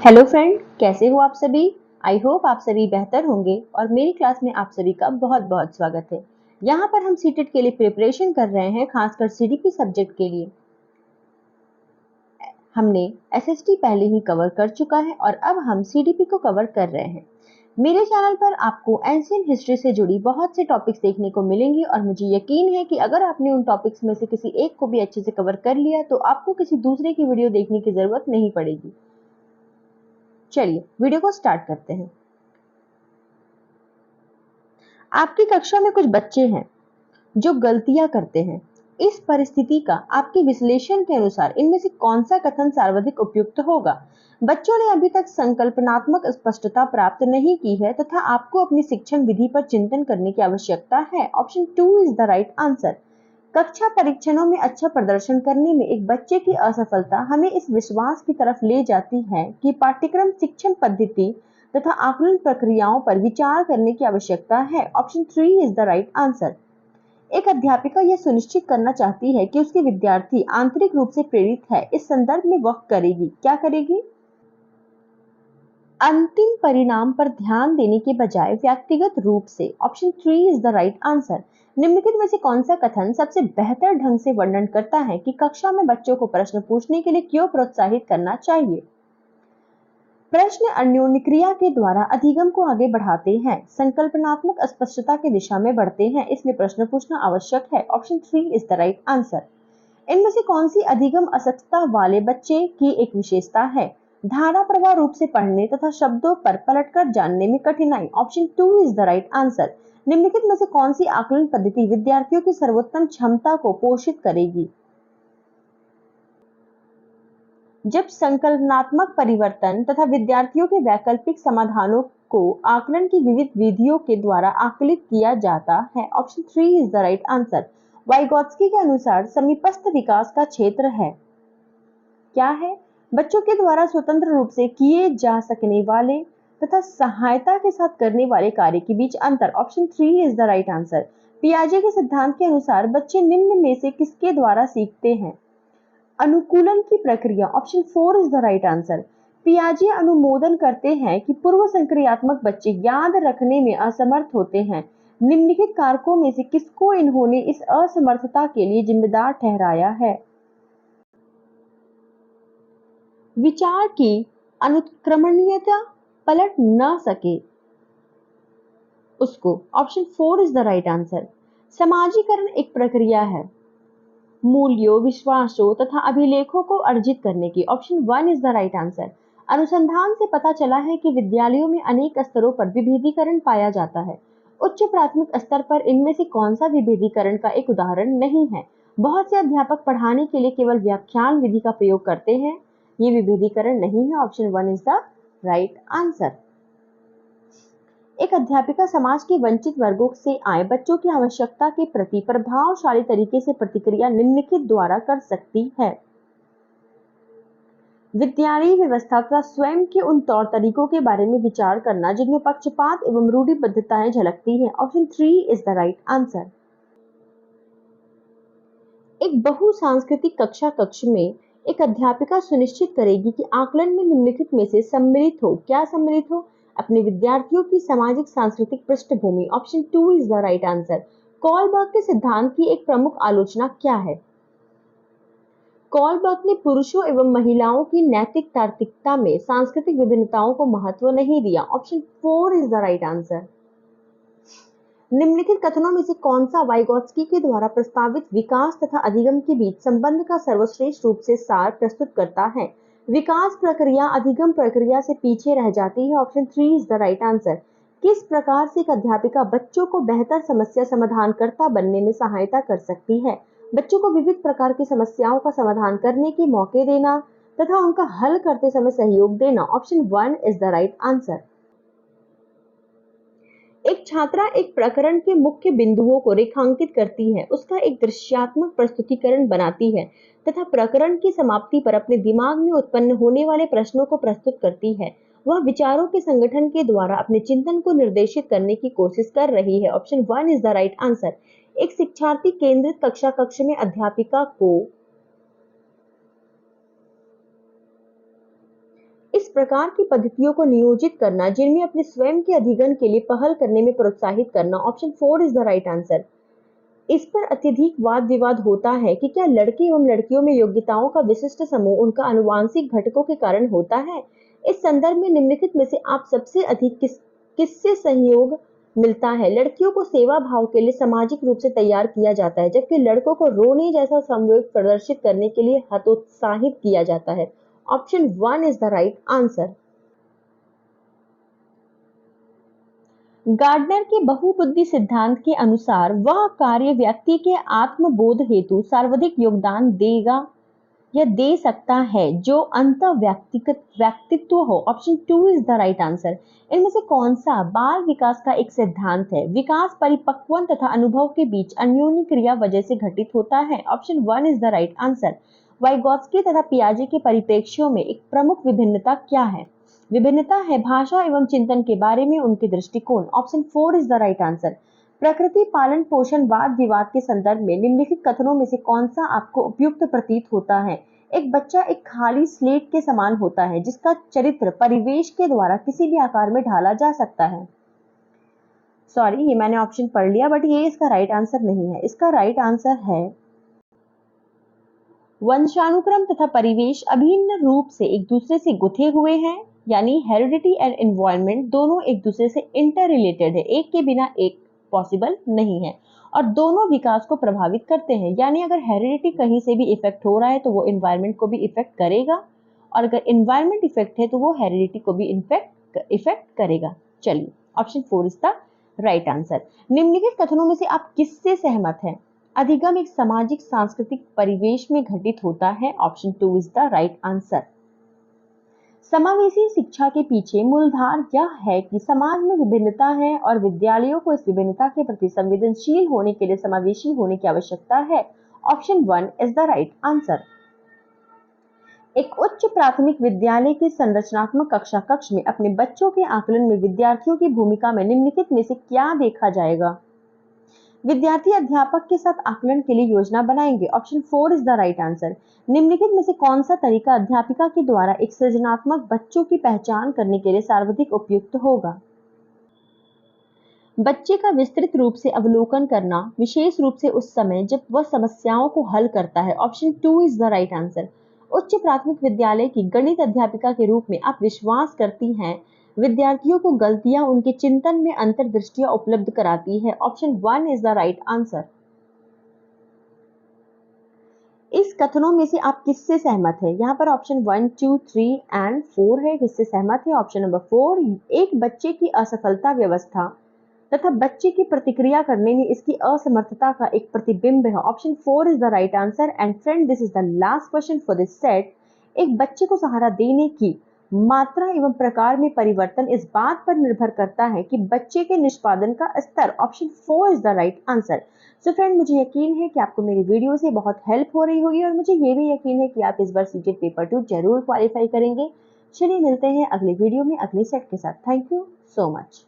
Hello friend, कैसे हो आप सभी। आई होप आप सभी बेहतर होंगे और मेरी क्लास में आप सभी का बहुत बहुत स्वागत है। यहाँ पर हम सीटेट के लिए प्रिपरेशन कर रहे हैं, खासकर सीडीपी सब्जेक्ट के लिए। हमने एसएसटी पहले ही कवर कर चुका है और अब हम सीडीपी को कवर कर रहे हैं। मेरे चैनल पर आपको एंशिएंट हिस्ट्री से जुड़ी बहुत से टॉपिक्स देखने को मिलेंगे और मुझे यकीन है कि अगर आपने उन टॉपिक्स में से किसी एक को भी अच्छे से कवर कर लिया तो आपको किसी दूसरे की वीडियो देखने की जरूरत नहीं पड़ेगी। चलिए वीडियो को स्टार्ट करते हैं। आपकी कक्षा में कुछ बच्चे हैं जो गलतियां करते हैं। इस परिस्थिति का आपके विश्लेषण के अनुसार इनमें से कौन सा कथन सर्वाधिक उपयुक्त होगा। बच्चों ने अभी तक संकल्पनात्मक स्पष्टता प्राप्त नहीं की है तथा आपको अपनी शिक्षण विधि पर चिंतन करने की आवश्यकता है। Option 2 is the right answer. कक्षा परीक्षणों में अच्छा प्रदर्शन करने में एक बच्चे की असफलता हमें इस विश्वास की तरफ ले जाती है कि पाठ्यक्रम, शिक्षण पद्धति तथा आकलन प्रक्रियाओं पर विचार करने की आवश्यकता है। Option 3 is the right answer. एक अध्यापिका यह सुनिश्चित करना चाहती है कि उसके विद्यार्थी आंतरिक रूप से प्रेरित है। इस संदर्भ में वह करेगी, क्या करेगी? अंतिम परिणाम पर ध्यान देने के बजाय व्यक्तिगत रूप से। Option 3 is the right answer. निम्नलिखित में से कौन सा कथन सबसे बेहतर ढंग से वर्णन करता है कि कक्षा में बच्चों को प्रश्न पूछने के लिए क्यों प्रोत्साहित करना चाहिए? प्रश्न अन्योन्य के द्वारा अधिगम को आगे बढ़ाते हैं, संकल्पनात्मक स्पष्टता की दिशा में बढ़ते हैं, इसलिए प्रश्न पूछना आवश्यक है। Option 3 is the right answer. इनमें से कौन सी अधिगम असक्तता वाले बच्चे की एक विशेषता है? धारा प्रवाह रूप से पढ़ने तथा शब्दों पर पलटकर जानने में कठिनाई। Option 2 is the right answer. निम्नलिखित में से कौन सी आकलन पद्धति विद्यार्थियों की सर्वोत्तम क्षमता को पोषित करेगी? जब संकल्पनात्मक परिवर्तन तथा विद्यार्थियों के वैकल्पिक समाधानों को आकलन की विविध विधियों के द्वारा आकलित किया जाता है। Option 3 is the right answer. Vygotsky के अनुसार समीपस्थ विकास का क्षेत्र है, क्या है? बच्चों के द्वारा स्वतंत्र रूप से किए जा सकने वाले तथा सहायता के साथ करने वाले कार्य के बीच अंतर। Option 3 is the right answer. पियाजे के सिद्धांत के अनुसार बच्चे निम्न में से किसके द्वारा सीखते हैं? अनुकूलन की प्रक्रिया। Option 4 is the right answer. पियाजे अनुमोदन करते हैं कि पूर्व संक्रियात्मक बच्चे याद रखने में असमर्थ होते हैं। निम्नलिखित कारकों में से किसको इन्होंने इस असमर्थता के लिए जिम्मेदार ठहराया है? विचार की अनुक्रमणीयता पलट न सके उसको। Option 4 is the right answer. समाजीकरण एक प्रक्रिया है मूल्यों, विश्वासों तथा अभिलेखों को अर्जित करने की। Option 1 is the right answer. अनुसंधान से पता चला है कि विद्यालयों में अनेक स्तरों पर विभेदीकरण पाया जाता है। उच्च प्राथमिक स्तर पर इनमें से कौन सा विभेदीकरण का एक उदाहरण नहीं है? बहुत से अध्यापक पढ़ाने के लिए केवल व्याख्यान विधि का प्रयोग करते हैं, ये विभेदीकरण नहीं है। Option 1 is the right answer. एक अध्यापिका समाज के वंचित वर्गों से आए बच्चों की आवश्यकता के प्रति प्रभावशाली तरीके से प्रतिक्रिया निम्नलिखित द्वारा कर सकती है। विद्यालयी व्यवस्था तथा स्वयं के उन तौर तरीकों के बारे में विचार करना जिनमें पक्षपात एवं रूढ़िबद्धताएं झलकती हैं। Option 3 is the right answer. एक बहुसांस्कृतिक कक्षा कक्ष में एक अध्यापिका सुनिश्चित करेगी कि आकलन में निम्नलिखित में से सम्मिलित हो। क्या सम्मिलित हो? अपने विद्यार्थियों की सामाजिक सांस्कृतिक पृष्ठभूमि। Option 2 is the right answer. Kohlberg के सिद्धांत की एक प्रमुख आलोचना क्या है? कॉलबर्ग ने पुरुषों एवं महिलाओं की नैतिक तार्किकता में सांस्कृतिक विभिन्नताओं को महत्व नहीं दिया। Option 4 is the right answer. निम्नलिखित कथनों में से कौन सा वाइगोत्स्की के द्वारा प्रस्तावित विकास तथा अधिगम के बीच संबंध का सर्वश्रेष्ठ रूप से सार प्रस्तुत करता है? विकास प्रक्रिया अधिगम प्रक्रिया से पीछे रह जाती है। Option 3 is the right answer. किस प्रकार से एक अध्यापिका बच्चों को बेहतर समस्या समाधानकर्ता बनने में सहायता कर सकती है? बच्चों को विविध प्रकार की समस्याओं का समाधान करने के मौके देना तथा उनका हल करते समय सहयोग देना। Option 1 is the right answer. एक छात्रा एक प्रकरण के मुख्य बिंदुओं को रेखांकित करती है, उसका एक दृश्यात्मक प्रस्तुतिकरण बनाती है तथा प्रकरण की समाप्ति पर अपने दिमाग में उत्पन्न होने वाले प्रश्नों को प्रस्तुत करती है। वह विचारों के संगठन के द्वारा अपने चिंतन को निर्देशित करने की कोशिश कर रही है। Option 1 is the right answer. एक शिक्षार्थी केंद्रित कक्षा कक्ष में अध्यापिका को इस प्रकार की पद्धतियों को नियोजित करना जिनमें अपने स्वयं के अधिगम के लिए पहल करने में प्रोत्साहित करना। Option 4 is the right answer. इस पर अत्यधिक वाद विवाद होता है कि क्या लड़के एवं लड़कियों में योग्यताओं का विशिष्ट समूह उनका आनुवांशिक घटकों के कारण होता है। इस संदर्भ में निम्नलिखित में से आप सबसे अधिक किससे सहयोग मिलता है। लड़कियों को सेवा भाव के लिए सामाजिक रूप से तैयार किया जाता है, जबकि लड़कों को रोने जैसा संवेग प्रदर्शित करने के लिए हतोत्साहित किया जाता है। Option 1 is the right answer. Gardner के बहुबुद्धि सिद्धांत के अनुसार वह कार्य व्यक्ति के आत्मबोध हेतु सर्वाधिक योगदान देगा या दे सकता है जो अंत व्यक्तित्व हो। Option 2 is the right answer. इनमें से कौन सा बाल विकास का एक सिद्धांत है। विकास परिपक्वन तथा अनुभव के बीच अन्योन्य क्रिया वजह से घटित होता है। Option 1 is the right answer. Vygotsky तथा पियाजे के परिप्रेक्ष्यों में एक प्रमुख विभिन्नता क्या है। विभिन्नता है भाषा एवं चिंतन के बारे में उनके दृष्टिकोण। Option 4 is the right answer. प्रकृति पालन पोषण वाद विवाद के संदर्भ में निम्नलिखित कथनों में से कौन सा आपको उपयुक्त प्रतीत होता है। एक बच्चा एक खाली स्लेट के समान होता है जिसका चरित्र परिवेश के द्वारा किसी भी आकार में ढाला जा सकता है। सॉरी, ये मैंने ऑप्शन पढ़ लिया, बट ये इसका राइट आंसर नहीं है। इसका राइट आंसर है वंशानुक्रम तथा परिवेश अभिन्न रूप से एक दूसरे से गुथे हुए हैं, यानी हेरिडिटी एंड एनवायरनमेंट दोनों एक दूसरे से इंटर रिलेटेड है, एक के बिना एक पॉसिबल नहीं है, और दोनों विकास को प्रभावित करते हैं। यानी अगर हेरिडिटी कहीं से भी इफेक्ट हो रहा है तो वो एनवायरनमेंट को भी इफेक्ट करेगा, और अगर एनवायरनमेंट इफेक्ट है तो वो हेरिडिटी को भी इफेक्ट करेगा। चलिए, option 4 is the right answer. निम्नलिखित कथनों में से आप किससे सहमत हैं। अधिगम एक सामाजिक सांस्कृतिक परिवेश में घटित होता है। Option 2 is the right answer. समावेशी शिक्षा के पीछे मूलधार यह है कि समाज में विभिन्नता है और विद्यालयों को इस विभिन्नता के प्रति संवेदनशील होने के लिए समावेशी होने की आवश्यकता है। Option 1 is the right answer. एक उच्च प्राथमिक विद्यालय के संरचनात्मक कक्षा कक्ष में अपने बच्चों के आकलन में विद्यार्थियों की भूमिका में निम्नलिखित में से क्या देखा जाएगा। विद्यार्थी अध्यापक के साथ आकलन के लिए योजना बनाएंगे। Option 4 is the right answer. निम्नलिखित में से कौन सा तरीका अध्यापिका के द्वारा एक सृजनात्मक बच्चों की पहचान करने के लिए सर्वाधिक उपयुक्त होगा। बच्चे का विस्तृत रूप से अवलोकन करना, विशेष रूप से उस समय जब वह समस्याओं को हल करता है। Option 2 is the right answer. उच्च प्राथमिक विद्यालय की गणित अध्यापिका के रूप में आप विश्वास करती हैं विद्यार्थियों को गलतियां उनके चिंतन में अंतर्दृष्टियां उपलब्ध कराती है। Option 1 is the right answer. इस कथनों में से आप किससे सहमत है। यहाँ पर ऑप्शन 1, 2, 3 एंड 4 है, किससे सहमत है। ऑप्शन नंबर 4, एक बच्चे की असफलता व्यवस्था तथा बच्चे की प्रतिक्रिया करने में इसकी असमर्थता का एक प्रतिबिंब है। Option 4 is the right answer. And friend, this is the last question for this set. एक बच्चे को सहारा देने की मात्रा एवं प्रकार में परिवर्तन इस बात पर निर्भर करता है कि बच्चे के निष्पादन का स्तर। Option 4 is the right answer. So friend, मुझे यकीन है कि आपको मेरी वीडियो से बहुत हेल्प हो रही होगी, और मुझे ये भी यकीन है कि आप इस बार सीटेट पेपर 2 जरूर क्वालिफाई करेंगे। चलिए मिलते हैं अगले वीडियो में अगले सेट के साथ। Thank you so much.